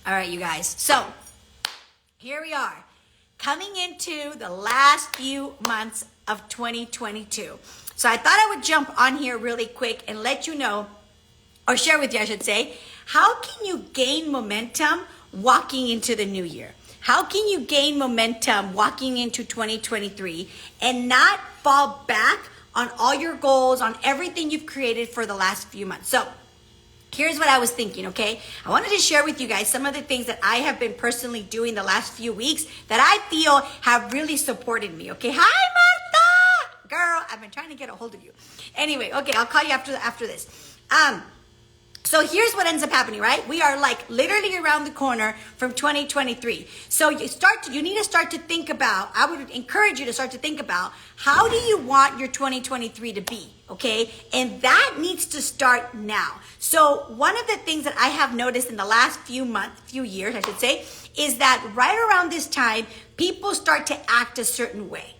All right, you guys. So here we are, coming into the last few months of 2022. So I thought I would jump on here really quick and let you know, or share with you, I should say, how can you gain momentum walking into the new year? How can you gain momentum walking into 2023 and not fall back on all your goals, on everything you've created for the last few months? So here's what I was thinking, okay? I wanted to share with you guys some of the things that I have been personally doing the last few weeks that I feel have really supported me, okay? Hi, Martha! Girl, I've been trying to get a hold of you. Anyway, okay, I'll call you after this. So here's what ends up happening, right? We are like literally around the corner from 2023. So you need to start to think about, I would encourage you to start to think about, how do you want your 2023 to be, okay? And that needs to start now. So one of the things that I have noticed in the last few years, I should say, is that right around this time, people start to act a certain way,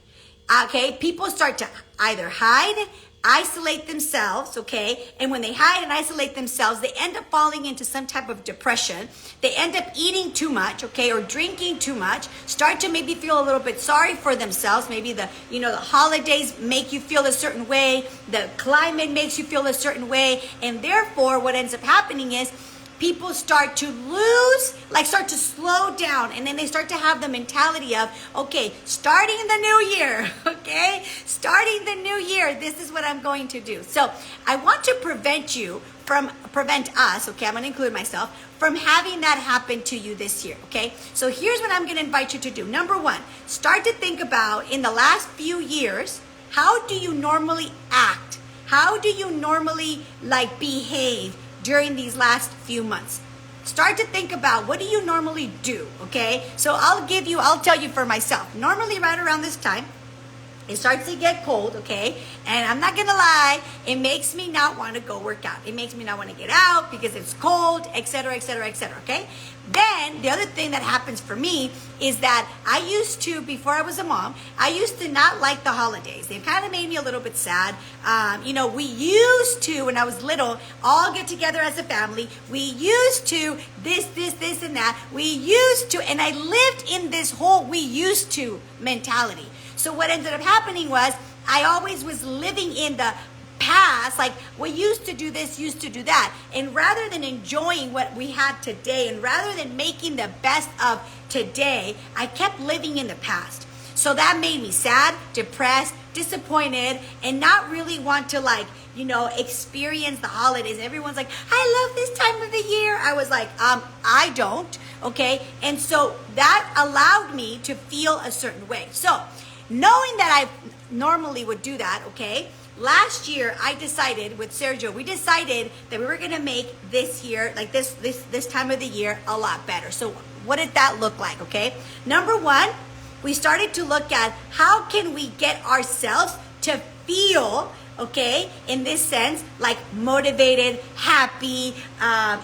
okay? People start to either hide, isolate themselves, okay? And when they hide and isolate themselves, they end up falling into some type of depression. They end up eating too much, okay, or drinking too much, start to maybe feel a little bit sorry for themselves. Maybe the holidays make you feel a certain way, the climate makes you feel a certain way, and therefore what ends up happening is people start to start to slow down, and then they start to have the mentality of, okay, starting the new year, okay? Starting the new year, this is what I'm going to do. So I want to prevent us, okay, I'm going to include myself, from having that happen to you this year, okay? So here's what I'm going to invite you to do. Number one, start to think about, in the last few years, how do you normally act? How do you normally behave during these last few months? Start to think about, what do you normally do, okay? So I'll tell you for myself. Normally right around this time, it starts to get cold, okay? And I'm not gonna lie, it makes me not want to go work out. It makes me not want to get out because it's cold, etc., etc., etc., okay? Then the other thing that happens for me is that I used to, before I was a mom, I used to not like the holidays. They kind of made me a little bit sad. We used to, when I was little, all get together as a family. We used to this, and that. We used to, and I lived in this whole we used to mentality. So what ended up happening was I always was living in the past, like we used to do this, used to do that. And rather than enjoying what we had today, and rather than making the best of today, I kept living in the past. So that made me sad, depressed, disappointed, and not really want to experience the holidays. Everyone's like, I love this time of the year. I was like, I don't, okay? And so that allowed me to feel a certain way. So knowing that I normally would do that, okay? Last year, I decided with Sergio, we decided that we were gonna make this year, like this time of the year, a lot better. So what did that look like, okay? Number one, we started to look at how can we get ourselves to feel, okay, in this sense, like motivated, happy,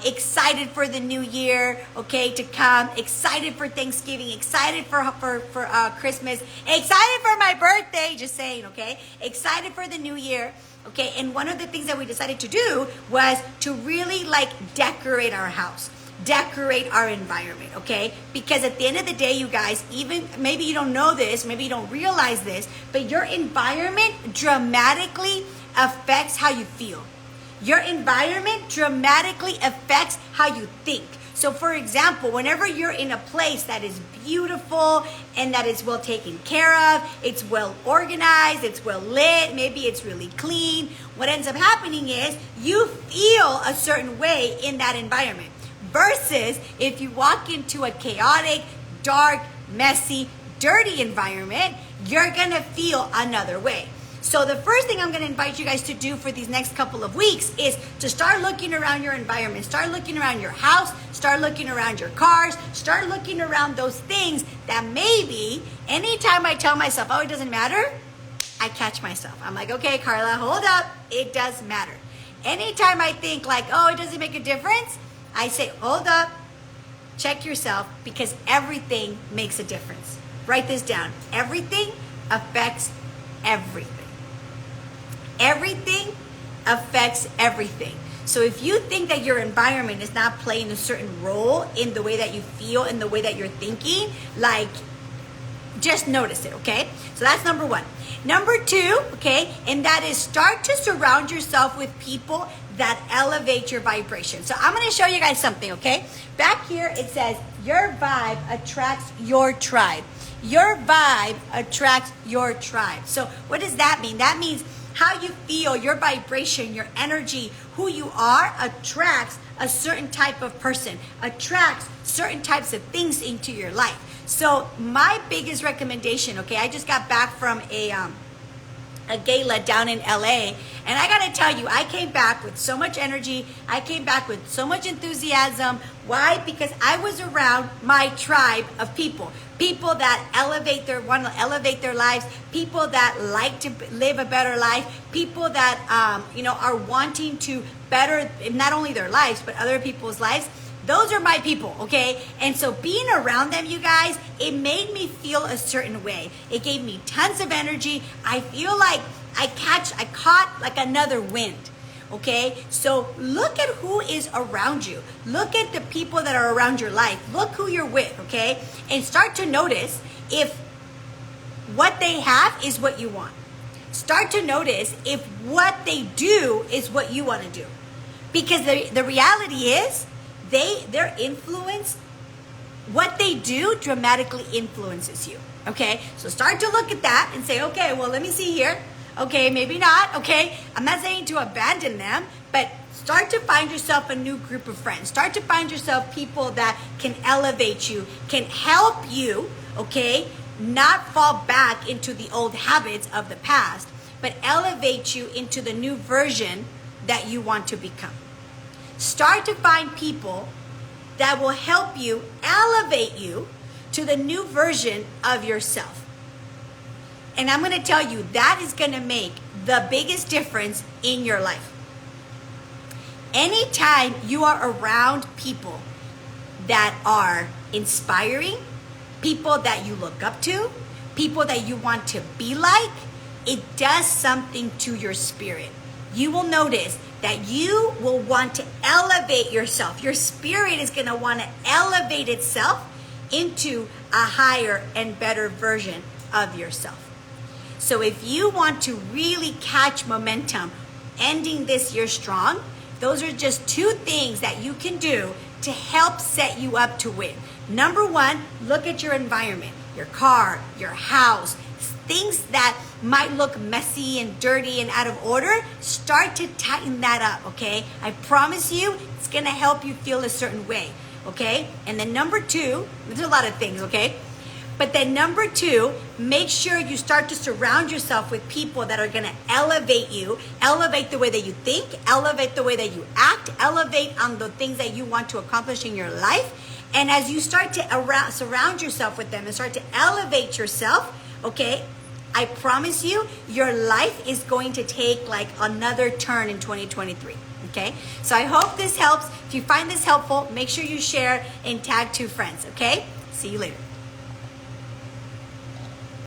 excited for the new year, okay, to come, excited for Thanksgiving, excited for Christmas, excited for my birthday, just saying, okay, excited for the new year, okay. And one of the things that we decided to do was to really decorate our house, decorate our environment, okay? Because at the end of the day, you guys, even maybe you don't know this, maybe you don't realize this, but your environment dramatically affects how you feel. Your environment dramatically affects how you think. So for example, whenever you're in a place that is beautiful and that is well taken care of, it's well organized, it's well lit, maybe it's really clean, what ends up happening is you feel a certain way in that environment. Versus if you walk into a chaotic, dark, messy, dirty environment, you're gonna feel another way. So the first thing I'm gonna invite you guys to do for these next couple of weeks is to start looking around your environment, start looking around your house, start looking around your cars, start looking around those things that maybe anytime I tell myself, oh, it doesn't matter, I catch myself. I'm like, okay, Karla, hold up, it does matter. Anytime I think oh, it doesn't make a difference, I say, hold up, check yourself, because everything makes a difference. Write this down. Everything affects everything. Everything affects everything. So if you think that your environment is not playing a certain role in the way that you feel, in the way that you're thinking, like, just notice it, okay? So that's number one. Number two, okay, and that is start to surround yourself with people that elevate your vibration. So I'm going to show you guys something, okay? Back here it says, your vibe attracts your tribe. Your vibe attracts your tribe. So what does that mean? That means how you feel, your vibration, your energy, who you are attracts a certain type of person, attracts certain types of things into your life. So my biggest recommendation, okay, I just got back from a gala down in LA, and I gotta tell you, I came back with so much energy. I came back with so much enthusiasm. Why? Because I was around my tribe of people that want to elevate their lives, people that like to live a better life, people that are wanting to better not only their lives but other people's lives. Those are my people, okay? And so being around them, you guys, it made me feel a certain way. It gave me tons of energy. I feel like I caught like another wind, okay? So look at who is around you. Look at the people that are around your life. Look who you're with, okay? And start to notice if what they have is what you want. Start to notice if what they do is what you want to do. Because the reality is, their influence, what they do dramatically influences you, okay? So start to look at that and say, okay, well, let me see here. Okay, maybe not, okay? I'm not saying to abandon them, but start to find yourself a new group of friends. Start to find yourself people that can elevate you, can help you, okay? Not fall back into the old habits of the past, but elevate you into the new version that you want to become. Start to find people that will help you elevate you to the new version of yourself. And I'm going to tell you, that is going to make the biggest difference in your life. Anytime you are around people that are inspiring, people that you look up to, people that you want to be like, it does something to your spirit. You will notice that you will want to elevate yourself. Your spirit is going to want to elevate itself into a higher and better version of yourself. So if you want to really catch momentum, ending this year strong, those are just two things that you can do to help set you up to win. Number one, look at your environment, your car, your house, things that might look messy and dirty and out of order. Start to tighten that up, okay? I promise you, it's gonna help you feel a certain way, okay? And then number two, there's a lot of things, okay? But then number two, make sure you start to surround yourself with people that are gonna elevate you, elevate the way that you think, elevate the way that you act, elevate on the things that you want to accomplish in your life. And as you start to surround yourself with them and start to elevate yourself, okay, I promise you, your life is going to take like another turn in 2023, okay? So I hope this helps. If you find this helpful, make sure you share and tag 2 friends, okay? See you later.